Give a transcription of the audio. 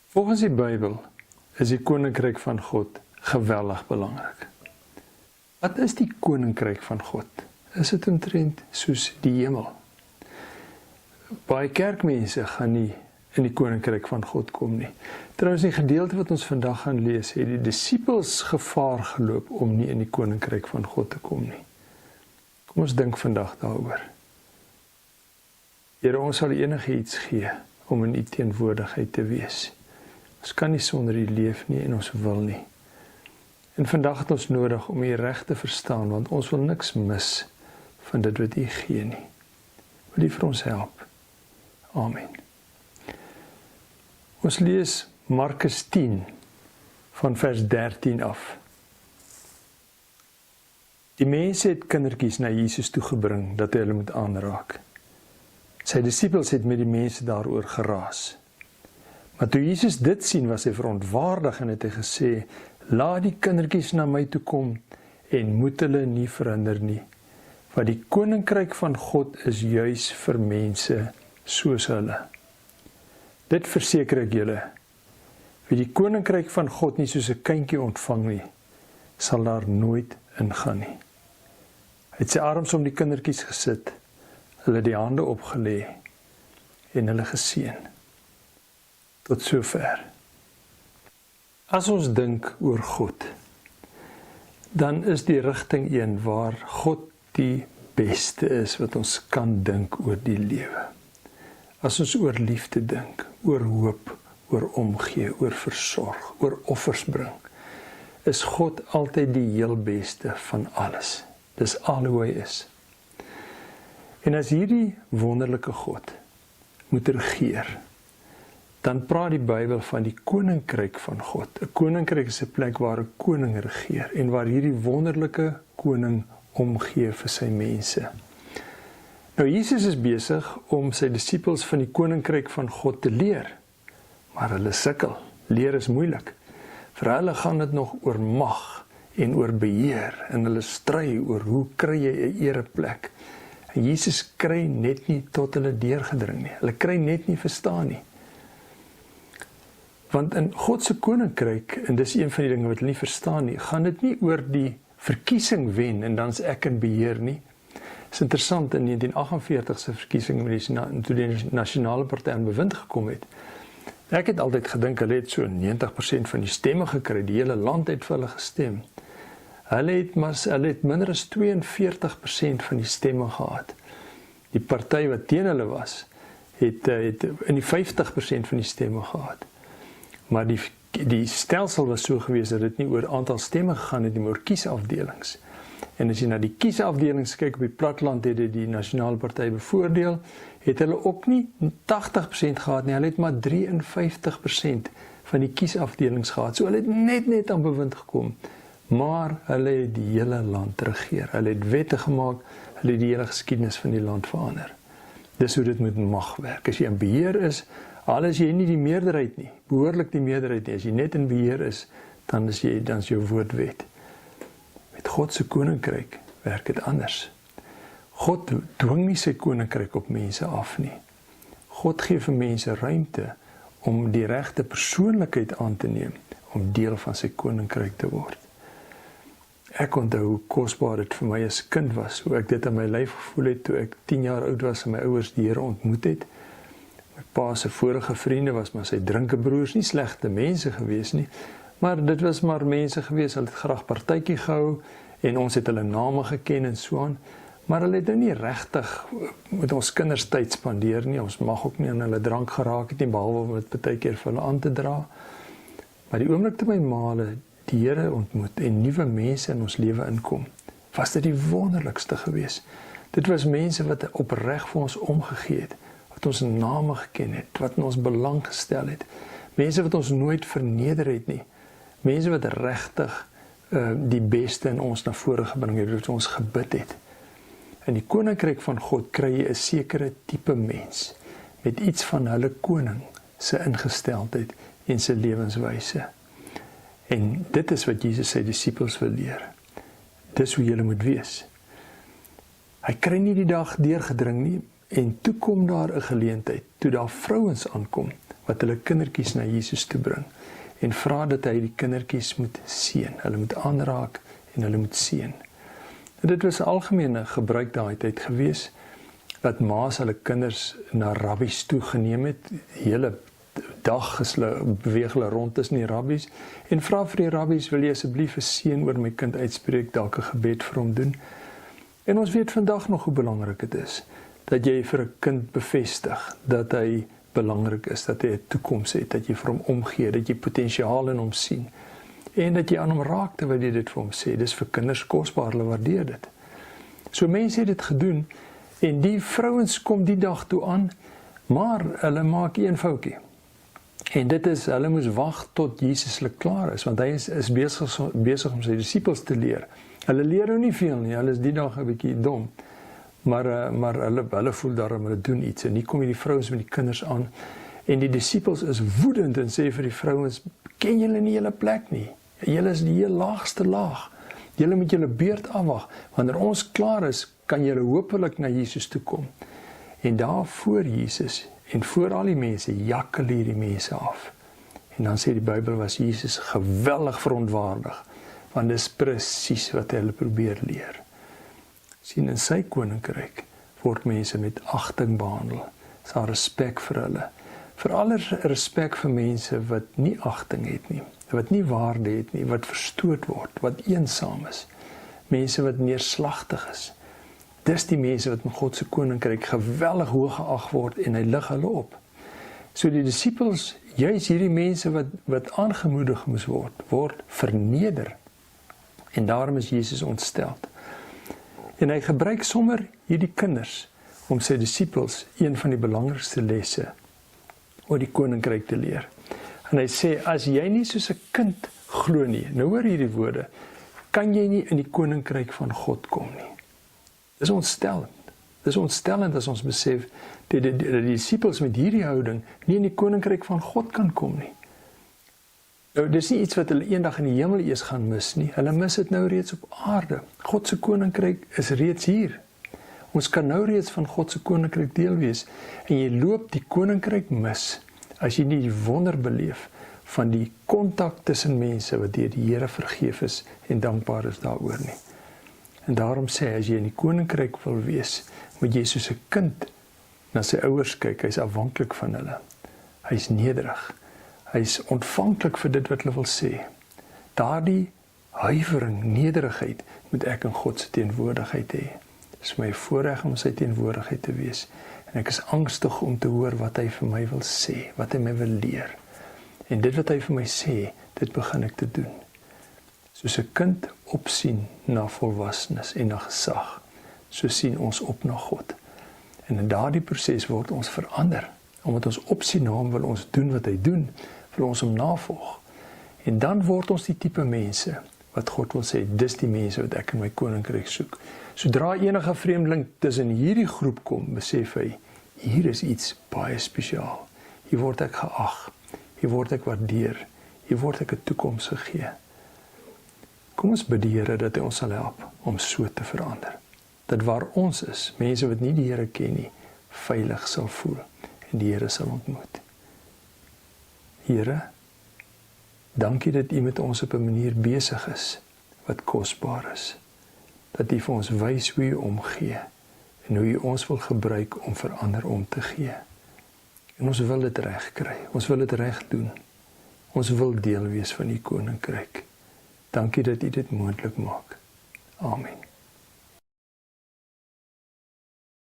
Volgens die Bybel is die koninkryk van God geweldig belangrik. Wat is die koninkryk van God? Is dit omtrent soos die hemel? Baie kerkmense gaan nie in die koninkryk van God kom nie. Trouwens, die gedeelte wat ons vandag gaan lees, het die disippels gevaar geloop om nie in die koninkryk van God te kom nie. Kom ons dink vandag daaroor. Here, ons sal enige iets gee om in u teenwoordigheid te wees. Ons kan nie sonder u leef nie en ons wil nie. En vandag het ons nodig om u reg te verstaan, want ons wil niks mis van dit wat u gee nie. Wil u vir ons help? Amen. Ons lees Markus 10 van vers 13 af. Die mense het kindertjies na Jesus toegebring dat hy hulle moet aanraak. Sy disippels het met die mense daaroor geraas. Maar toe Jesus dit sien, was hy verontwaardig en het hy gesê, laat die kindertjies na my toe kom en moet hulle nie verhinder nie. Want die koninkryk van God is juis vir mense soos hulle. Dit verseker ek julle, wie die koninkryk van God nie soos 'n kindjie ontvang nie, sal daar nooit ingaan nie. Hy het sy arms om die kindertjies gesit, hulle die hande opgelê en hulle geseën. Tot sover. As ons dink oor God, dan is die rigting een waar God die beste is wat ons kan dink oor die lewe. As ons oor liefde dink, oor hoop, oor omgee, oor versorg, oor offers bring, is God altyd die heel beste van alles. Dis al hoe hy is. En as hierdie wonderlike God moet regeer, dan praat die Bybel van die koninkryk van God. 'n Koninkryk is 'n plek waar 'n koning regeer en waar hierdie wonderlike koning omgee vir sy mense. Nou, Jesus is besig om sy disippels van die koninkryk van God te leer, maar hulle sukkel. Leer is moeilik. Vir hulle gaan dit nog oor mag en oor beheer en hulle stry oor hoe kry jy 'n ereplek. En Jesus kry net nie tot hulle deurgedring nie. Hulle kry net nie verstaan nie. Want in God se koninkryk, en dis een van die dinge wat hulle nie verstaan nie, gaan dit nie oor die verkiesing wen en dan's ek in beheer nie. Dit is interessant, in 1948 se verkiesing toe die Nasionale Party aan bewind gekom het. Ek het altyd gedink hulle het so 90% van die stemme gekry, die hele land het vir hulle gestem. Hulle het minder as 42% van die stemme gehad. Die party wat teen hulle was, het in die 50% van die stemme gehad. Maar die stelsel was so gewees dat dit nie oor aantal stemme gegaan het nie, maar oor kiesafdelings. En as jy na die kiesafdelings kyk op die platteland, het dit die Nasionale Party bevoordeel, het hulle ook nie 80% gehad nie, hulle het maar 53% van die kiesafdelings gehad. So hulle het net aan bewind gekom, maar hulle het die hele land regeer. Hulle het wette gemaak, hulle het die hele geskiedenis van die land verander. Dis hoe dit met mag werk. As jy in beheer is, al is jy nie die meerderheid nie, behoorlik die meerderheid nie, as jy net in beheer is, dan is jou woord wet. Met God se koninkryk werk dit anders. God dwing nie sy koninkryk op mense af nie. God gee vir mense ruimte om die regte persoonlikheid aan te neem, om deel van sy koninkryk te word. Ek onthou hoe kosbaar dit vir my as kind was, hoe ek dit in my lyf gevoel het toe ek 10 jaar oud was en my ouers die Here ontmoet het. My pa se vorige vriende was maar sy drinkebroers, nie slegte mense gewees nie, maar dit was maar mense gewees, hulle het graag partytjie gehou en ons het hulle name geken en so aan, maar hulle het nou nie regtig met ons kinders tyd spandeer nie, ons mag ook nie aan hulle drank geraak het nie, behalwe om dit baie keer vir hulle aan te dra. Maar die oomblik toe my ma die Here ontmoet en nuwe mense in ons lewe inkom, was dit die wonderlikste gewees. Dit was mense wat opreg vir ons omgegee het, wat ons name geken het, wat in ons belang gestel het, mense wat ons nooit verneder het nie, mense wat regtig die beste in ons na vore gebring het, wat ons gebid het. In die koninkryk van God kry jy 'n sekere tipe mens, met iets van hulle koning se ingesteldheid en sy lewenswyse. En dit is wat Jesus sy disippels wil leer. Dis hoe julle moet wees. Hy kry nie die dag deurgedring nie, en toe kom daar 'n geleentheid, toe daar vrouens aankom, wat hulle kindertjies na Jesus toe bring en vra dat hy die kindertjies moet seën, hulle moet aanraak en hulle moet seën. En dit was 'n algemene gebruik daai tyd gewees, dat ma's hulle kinders na rabbies toe geneem het, die hele dag beweeg hulle rond tussen die rabbies, en vra vir die rabbies, wil jy asseblief 'n seën oor my kind uitspreek, dalk 'n gebed vir hom doen. En ons weet vandag nog hoe belangrik dit is, dat jy vir 'n kind bevestig, dat hy belangrik is, dat hy 'n toekoms het, dat jy vir hom omgee, dat jy potensiaal in hom sien, en dat jy aan hom raak terwyl jy dit vir hom sê. Dis vir kinders kosbaar, hulle waardeer dit. So mense het dit gedoen, en die vrouens kom die dag toe aan, maar hulle maak een foutjie. En dit is, hulle moes wag tot Jesus hulle klaar is, want hy is besig om sy disippels te leer. Hulle leer nou nie veel nie, hulle is die dag 'n bietjie dom, maar hulle voel daarom, hulle doen iets, en hier kom die vrouens met die kinders aan, en die disippels is woedend en sê vir die vrouens, ken julle nie julle plek nie, julle is die heel laagste laag, julle moet julle beurt afwag, wanneer ons klaar is, kan julle hopelik na Jesus toe kom. En daar voor Jesus, en voor al die mense, jakkel hierdie mense af. En dan sê die Bybel, was Jesus geweldig verontwaardig, want dis presies wat hulle probeer leer. Sien, in sy koninkryk word mense met agting behandel. Is daar respek vir hulle. Veral respek vir mense wat nie agting het nie, wat nie waarde het nie, wat verstoot word, wat eensaam is. Mense wat neerslagtig is. Dis die mense wat in God se koninkryk geweldig hoog geag word, en hy lig hulle op. So die disippels, juis hierdie mense wat aangemoedig moes word verneder. En daarom is Jesus ontsteld. En hy gebruik sommer hierdie kinders om sy disippels een van die belangrikste lesse oor die koninkryk te leer. En hy sê, as jy nie soos 'n kind glo nie, nou hoor hierdie woorde, kan jy nie in die koninkryk van God kom nie. Dis ontstellend. Dis ontstellend as ons besef dat die disippels met hierdie houding nie in die koninkryk van God kan kom nie. Nou, dis nie iets wat hulle eendag in die hemel eers gaan mis nie. Hulle mis dit nou reeds op aarde. God se koninkryk is reeds hier. Ons kan nou reeds van God se koninkryk deel wees. En jy loop die koninkryk mis as jy nie die wonder beleef van die kontak tussen mense wat deur die Here vergeef is en dankbaar is daaroor nie. En daarom sê, as jy in die koninkryk wil wees, moet jy soos 'n kind na sy ouers kyk. Hy's afhanklik van hulle. Hy's nederig. Hy's ontvanklik vir dit wat hulle wil sê. Daardie huiwering, nederigheid, moet ek in God se teenwoordigheid hê. Dit is my voorreg om sy teenwoordigheid te wees. En ek is angstig om te hoor wat hy vir my wil sê, wat hy my wil leer. En dit wat hy vir my sê, dit begin ek te doen. Soos 'n kind opsien na volwassenes en na gesag, so sien ons op na God. En in daardie proses word ons verander. Omdat ons opsien na hom, wil ons doen wat hy doen, wil ons hom navolg. En dan word ons die tipe mense wat God wil sê, dis die mense wat ek in my koninkryk soek. Sodra enige vreemdeling tussen hierdie groep kom, besef hy, hier is iets baie spesiaal. Hier word ek geag, hier word ek waardeer, hier word ek 'n toekoms gegee. Kom ons bid die Here dat hy ons sal help om so te verander. Dat waar ons is, mense wat nie die Here ken nie, veilig sal voel en die Here sal ontmoet. Here, dankie dat U met ons op 'n manier besig is wat kosbaar is. Dat U vir ons wys hoe U omgee en hoe U ons wil gebruik om vir ander om te gee. En ons wil dit reg kry. Ons wil dit reg doen. Ons wil deel wees van U koninkryk. Dankie dat U dit moontlik maak. Amen.